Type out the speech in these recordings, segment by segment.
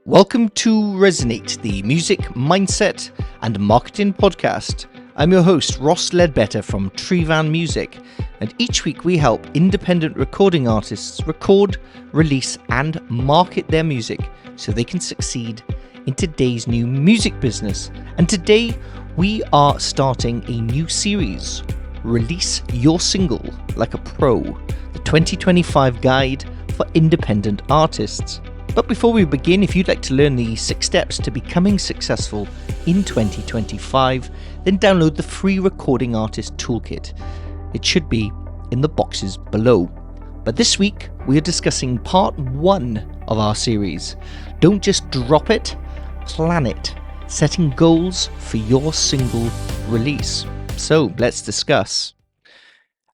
Welcome to Resonate, the music, mindset, and marketing podcast. I'm your host, Ross Ledbetter from Tryfan Music, and each week we help independent recording artists record, release, and market their music so they can succeed in today's new music business. And today we are starting a new series, Release Your Single Like a Pro, the 2025 guide for independent artists. But before we begin, if you'd like to learn the 6 steps to becoming successful in 2025, then download the free Recording Artist Toolkit. It should be in the boxes below. But this week, we are discussing part 1 of our series. Don't just drop it, plan it, setting goals for your single release. So let's discuss.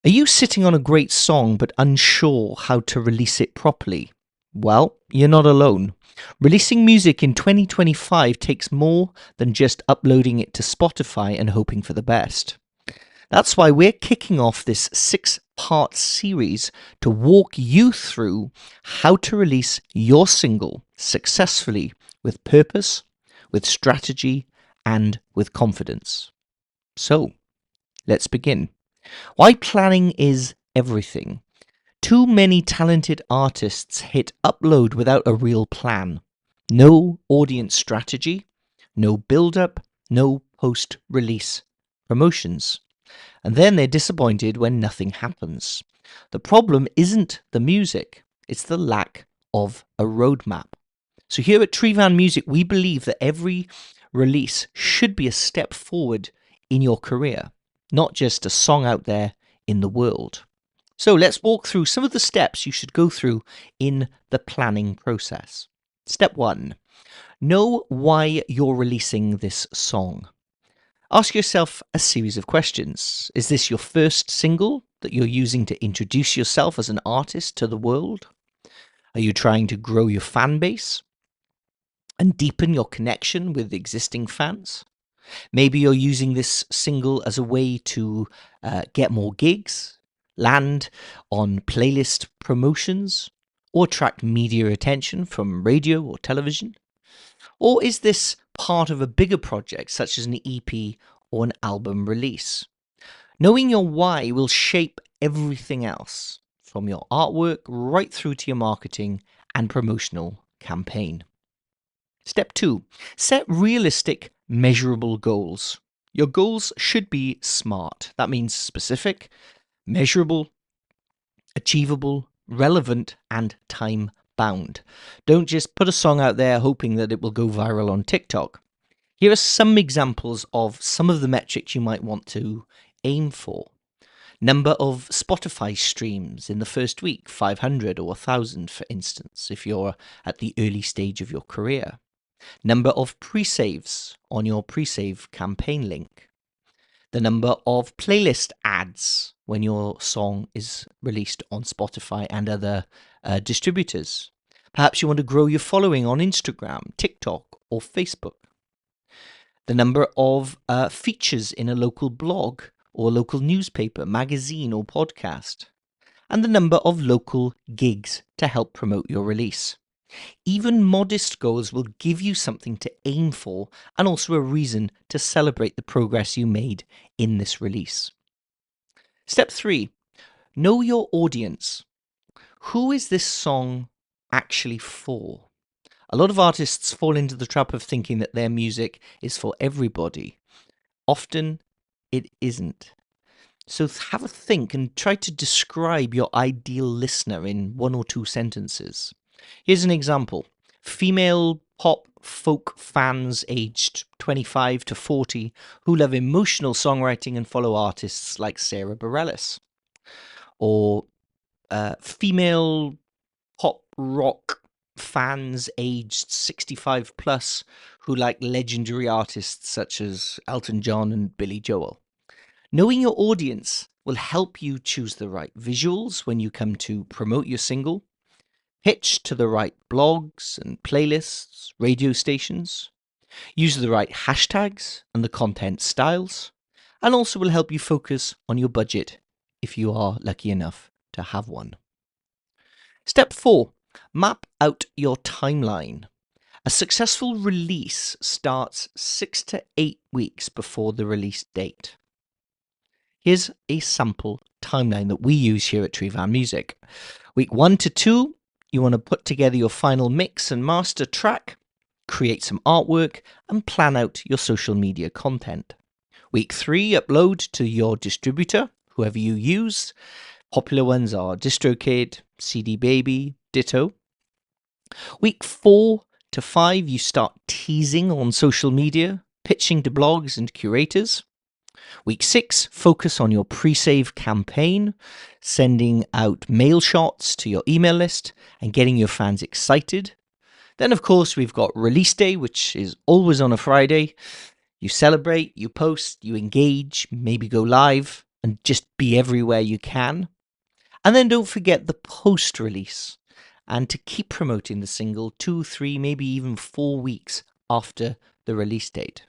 Are you sitting on a great song but unsure how to release it properly? Well, you're not alone. Releasing music in 2025 takes more than just uploading it to Spotify and hoping for the best. That's why we're kicking off this 6-part series to walk you through how to release your single successfully with purpose, with strategy, and with confidence. So, let's begin. Why planning is everything. Too many talented artists hit upload without a real plan. No audience strategy, no build-up, no post-release promotions. And then they're disappointed when nothing happens. The problem isn't the music, it's the lack of a roadmap. So here at Tryfan Music, we believe that every release should be a step forward in your career, not just a song out there in the world. So let's walk through some of the steps you should go through in the planning process. Step 1. Know why you're releasing this song. Ask yourself a series of questions. Is this your first single that you're using to introduce yourself as an artist to the world? Are you trying to grow your fan base and deepen your connection with existing fans? Maybe you're using this single as a way to get more gigs, land on playlist promotions, or attract media attention from radio or television? Or is this part of a bigger project such as an EP or an album release? Knowing your why will shape everything else, from your artwork right through to your marketing and promotional campaign. Step 2. Set realistic, measurable goals. Your goals should be SMART. That means specific, measurable, achievable, relevant, and time-bound. Don't just put a song out there hoping that it will go viral on TikTok. Here are some examples of some of the metrics you might want to aim for. Number of Spotify streams in the first week, 500 or 1,000 for instance, if you're at the early stage of your career. Number of pre-saves on your pre-save campaign link. The number of playlist ads when your song is released on Spotify and other distributors. Perhaps you want to grow your following on Instagram, TikTok, or Facebook. The number of features in a local blog or local newspaper, magazine, or podcast. And the number of local gigs to help promote your release. Even modest goals will give you something to aim for and also a reason to celebrate the progress you made in this release. Step 3. Know your audience. Who is this song actually for? A lot of artists fall into the trap of thinking that their music is for everybody. Often it isn't. So have a think and try to describe your ideal listener in 1 or 2 sentences. Here's an example. Female pop folk fans aged 25 to 40 who love emotional songwriting and follow artists like Sarah Bareilles. Or female pop rock fans aged 65 plus who like legendary artists such as Elton John and Billy Joel. Knowing your audience will help you choose the right visuals when you come to promote your single, pitch to the right blogs and playlists, radio stations, use the right hashtags and the content styles, and also will help you focus on your budget if you are lucky enough to have one. Step 4. Map out your timeline. A successful release starts 6 to 8 weeks before the release date. Here's a sample timeline that we use here at Tryfan Music. Week 1 to 2, you want to put together your final mix and master track, create some artwork, and plan out your social media content. Week 3, upload to your distributor, whoever you use. Popular ones are DistroKid, CD Baby, Ditto. Week 4 to 5, you start teasing on social media, pitching to blogs and curators. Week 6, focus on your pre-save campaign, sending out mail shots to your email list and getting your fans excited. Then, of course, we've got release day, which is always on a Friday. You celebrate, you post, you engage, maybe go live, and just be everywhere you can. And then don't forget the post-release, and to keep promoting the single 2, 3, maybe even 4 weeks after the release date.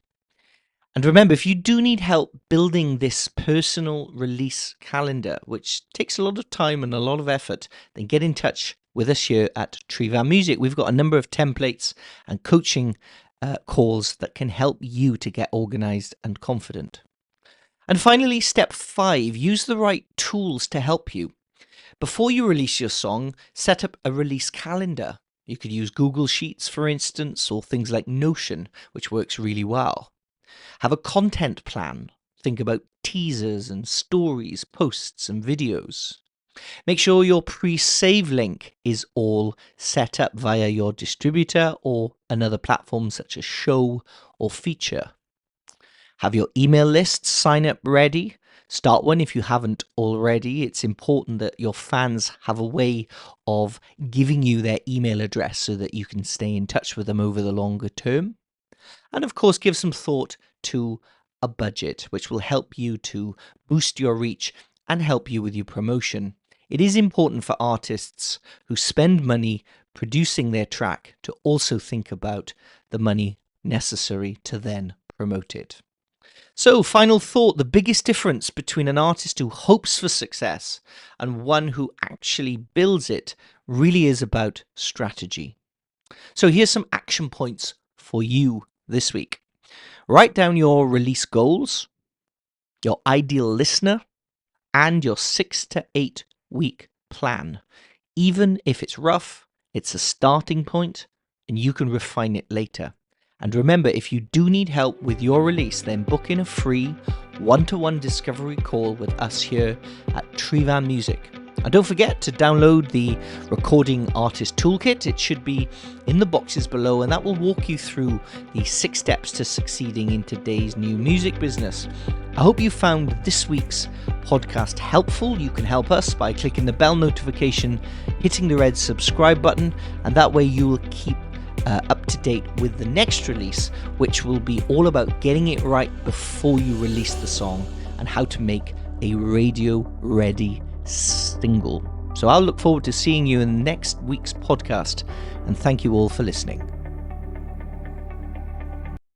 And remember, if you do need help building this personal release calendar, which takes a lot of time and a lot of effort, then get in touch with us here at Tryfan Music. We've got a number of templates and coaching calls that can help you to get organized and confident. And finally, step 5, use the right tools to help you. Before you release your song, set up a release calendar. You could use Google Sheets, for instance, or things like Notion, which works really well. Have a content plan. Think about teasers and stories, posts and videos. Make sure your pre-save link is all set up via your distributor or another platform such as Show or Feature. Have your email list sign up ready. Start one if you haven't already. It's important that your fans have a way of giving you their email address so that you can stay in touch with them over the longer term. And of course, give some thought to a budget, which will help you to boost your reach and help you with your promotion. It is important for artists who spend money producing their track to also think about the money necessary to then promote it. So, final thought, the biggest difference between an artist who hopes for success and one who actually builds it really is about strategy. So here's some action points for you this week. Write down your release goals, your ideal listener, and your 6 to 8 week plan. Even if it's rough, it's a starting point and you can refine it later. And remember, if you do need help with your release, then book in a free one-to-one discovery call with us here at Tryfan Music. And don't forget to download the Recording Artist Toolkit. It should be in the boxes below, and that will walk you through the 6 steps to succeeding in today's new music business. I hope you found this week's podcast helpful. You can help us by clicking the bell notification, hitting the red subscribe button, and that way you will keep up to date with the next release, which will be all about getting it right before you release the song and how to make a radio-ready single. So I'll look forward to seeing you in next week's podcast, and thank you all for listening.